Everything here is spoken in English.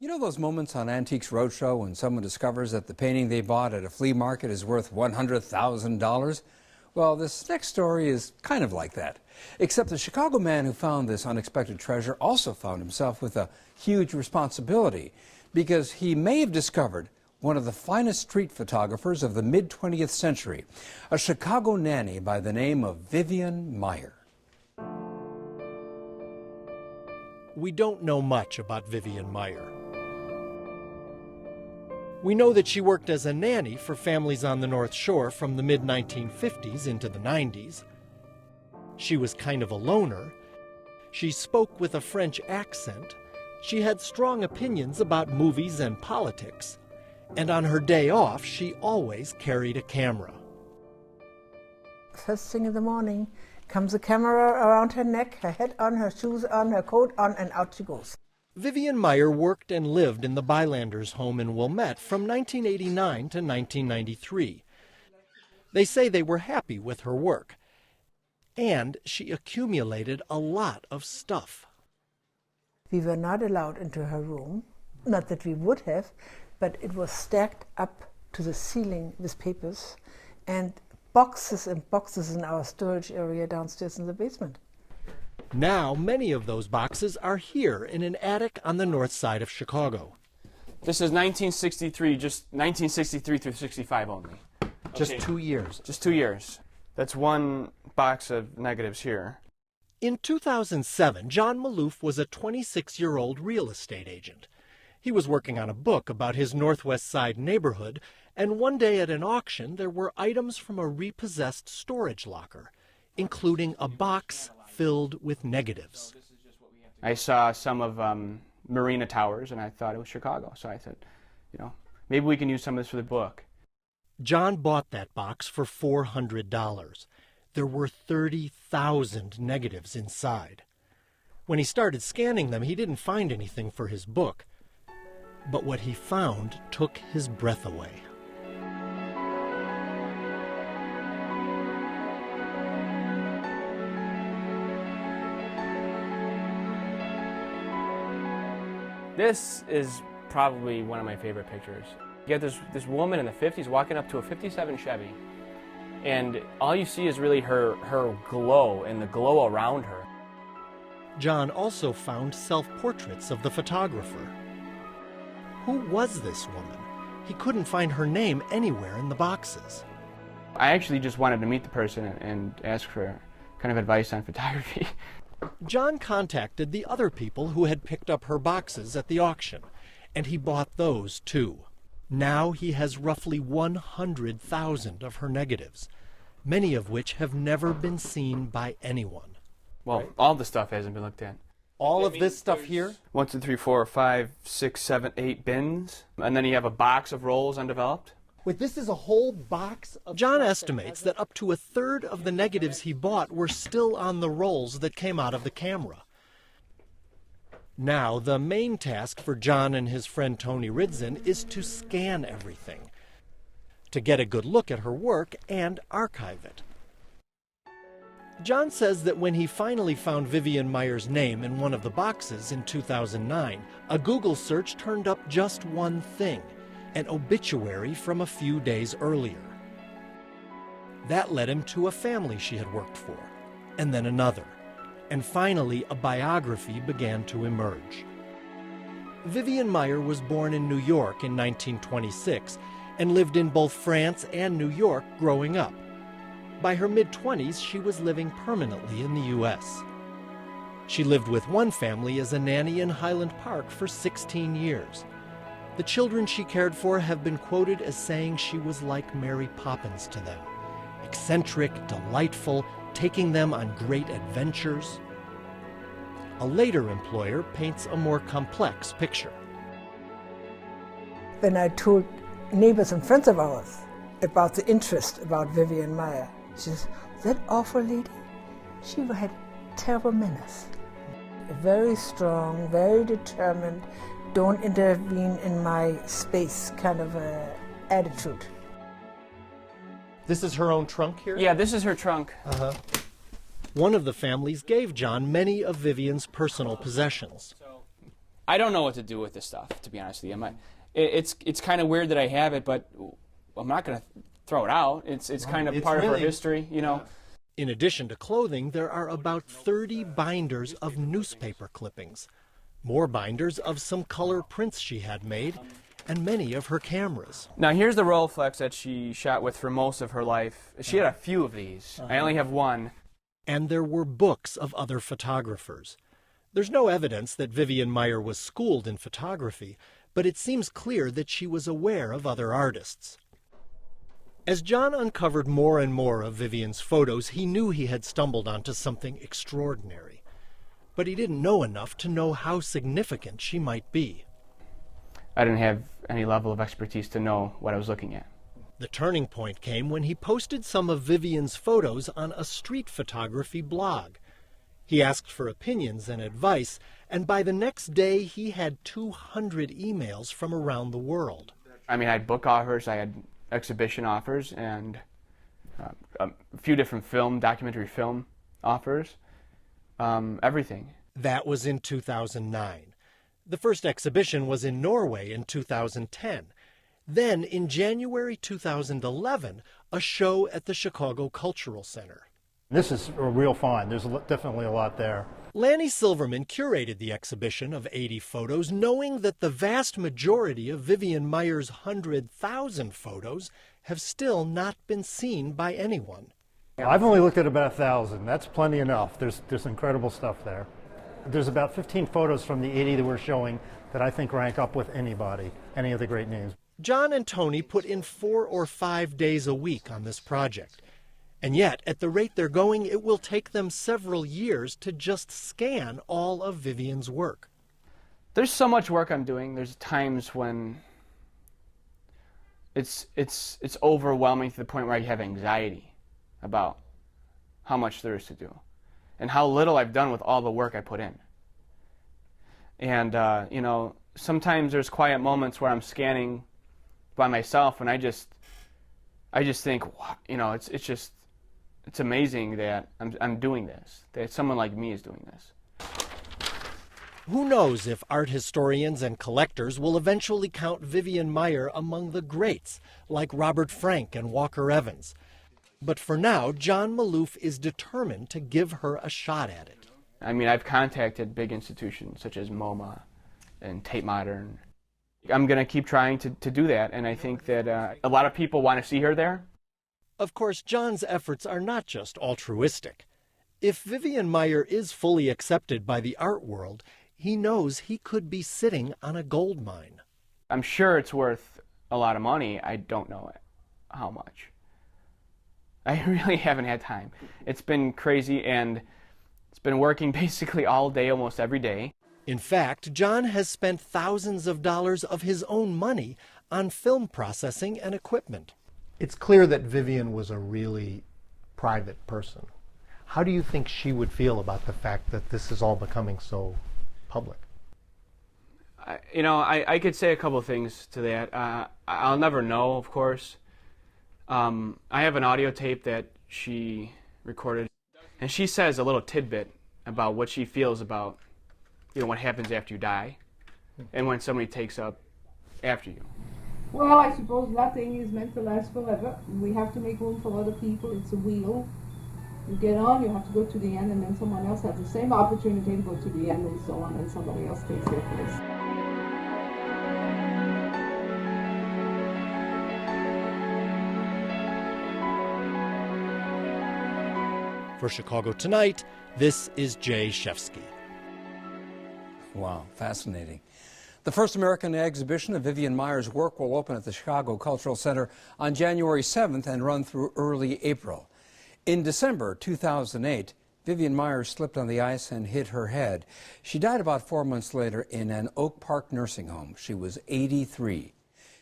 You know those moments on Antiques Roadshow when someone discovers that the painting they bought at a flea market is worth $100,000? Well, this next story is kind of like that. Except the Chicago man who found this unexpected treasure also found himself with a huge responsibility, because he may have discovered one of the finest street photographers of the mid-20th century, a Chicago nanny by the name of Vivian Maier. We don't know much about Vivian Maier. We know that she worked as a nanny for families on the North Shore from the mid-1950s into the 90s. She was kind of a loner. She spoke with a French accent. She had strong opinions about movies and politics. And on her day off, she always carried a camera. First thing in the morning, comes a camera around her neck, her hat on, her shoes on, her coat on, and out she goes. Vivian Maier worked and lived in the Bylanders' home in Wilmette from 1989 to 1993. They say they were happy with her work, and she accumulated a lot of stuff. We were not allowed into her room, not that we would have, but it was stacked up to the ceiling with papers and boxes and boxes in our storage area downstairs in the basement. Now, many of those boxes are here in an attic on the north side of Chicago. This is 1963, just 1963 through 65 only. Just Okay. 2 years. Just 2 years. That's one box of negatives here. In 2007, John Maloof was a 26-year-old real estate agent. He was working on a book about his Northwest Side neighborhood, and one day at an auction there were items from a repossessed storage locker, including a box filled with negatives. I saw some of Marina Towers, and I thought it was Chicago. So I said, maybe we can use some of this for the book. John bought that box for $400. There were 30,000 negatives inside. When he started scanning them, he didn't find anything for his book. But what he found took his breath away. This is probably one of my favorite pictures. You get this woman in the 50s walking up to a 57 Chevy, and all you see is really her glow and the glow around her. John also found self-portraits of the photographer. Who was this woman? He couldn't find her name anywhere in the boxes. I actually just wanted to meet the person and ask for kind of advice on photography. John contacted the other people who had picked up her boxes at the auction, and he bought those too. Now he has roughly 100,000 of her negatives, many of which have never been seen by anyone. Well, all the stuff hasn't been looked at. All of this stuff here? 1, 2, 3, 4, 5, 6, 7, 8 bins. And then you have a box of rolls undeveloped. Wait, this is a whole box of... John estimates that up to a third of the negatives he bought were still on the rolls that came out of the camera. Now, the main task for John and his friend Tony Ridson is to scan everything, to get a good look at her work and archive it. John says that when he finally found Vivian Maier's name in one of the boxes in 2009, a Google search turned up just one thing: an obituary from a few days earlier. That led him to a family she had worked for, and then another. And finally, a biography began to emerge. Vivian Maier was born in New York in 1926 and lived in both France and New York growing up. By her mid-20s, she was living permanently in the U.S. She lived with one family as a nanny in Highland Park for 16 years. The children she cared for have been quoted as saying she was like Mary Poppins to them, eccentric, delightful, taking them on great adventures. A later employer paints a more complex picture. When I told neighbors and friends of ours about the interest about Vivian Maier, she says, that awful lady, she had terrible manners. Very strong, very determined, don't intervene in my space kind of attitude. This is her own trunk here? Yeah, this is her trunk. Uh-huh. One of the families gave John many of Vivian's personal possessions. I don't know what to do with this stuff, to be honest with you. It's kind of weird that I have it, but I'm not going to throw it out. It's kind of part of our history, you know. In addition to clothing, there are about 30 binders of newspaper clippings, more binders of some color prints she had made, and many of her cameras. Now here's the Rolleiflex that she shot with for most of her life. She had a few of these. I only have one. And there were books of other photographers. There's no evidence that Vivian Maier was schooled in photography, but it seems clear that she was aware of other artists. As John uncovered more and more of Vivian's photos, he knew he had stumbled onto something extraordinary. But he didn't know enough to know how significant she might be. I didn't have any level of expertise to know what I was looking at. The turning point came when he posted some of Vivian's photos on a street photography blog. He asked for opinions and advice, and by the next day he had 200 emails from around the world. I mean, I had book offers, I had exhibition offers, and a few different documentary film offers, everything. That was in 2009. The first exhibition was in Norway in 2010. Then, in January 2011, a show at the Chicago Cultural Center. This is a real find. There's definitely a lot there. Lanny Silverman curated the exhibition of 80 photos, knowing that the vast majority of Vivian Maier's 100,000 photos have still not been seen by anyone. I've only looked at about 1,000. That's plenty enough. There's incredible stuff there. There's about 15 photos from the 80 that we're showing that I think rank up with anybody, any of the great names. John and Tony put in 4 or 5 days a week on this project. And yet, at the rate they're going, it will take them several years to just scan all of Vivian's work. There's so much work I'm doing. There's times when it's overwhelming to the point where I have anxiety about how much there is to do and how little I've done with all the work I put in. And, you know, sometimes there's quiet moments where I'm scanning by myself and I just think, you know, it's amazing that I'm doing this, that someone like me is doing this. Who knows if art historians and collectors will eventually count Vivian Maier among the greats, like Robert Frank and Walker Evans. But for now, John Maloof is determined to give her a shot at it. I mean, I've contacted big institutions such as MoMA and Tate Modern. I'm going to keep trying to do that, and I think that a lot of people want to see her there. Of course, John's efforts are not just altruistic. If Vivian Maier is fully accepted by the art world, he knows he could be sitting on a gold mine. I'm sure it's worth a lot of money. I don't know how much. I really haven't had time. It's been crazy, and it's been working basically all day, almost every day. In fact, John has spent thousands of dollars of his own money on film processing and equipment. It's clear that Vivian was a really private person. How do you think she would feel about the fact that this is all becoming so public? I could say a couple of things to that. I'll never know, of course. I have an audio tape that she recorded, and she says a little tidbit about what she feels about, you know, what happens after you die and when somebody takes up after you. Well, I suppose nothing is meant to last forever. We have to make room for other people. It's a wheel. You get on, you have to go to the end, and then someone else has the same opportunity to go to the end, and so on, and somebody else takes their place. For Chicago Tonight, this is Jay Shefsky. Wow, fascinating. The first American exhibition of Vivian Maier's work will open at the Chicago Cultural Center on January 7th and run through early April. In December 2008, Vivian Maier slipped on the ice and hit her head. She died about 4 months later in an Oak Park nursing home. She was 83.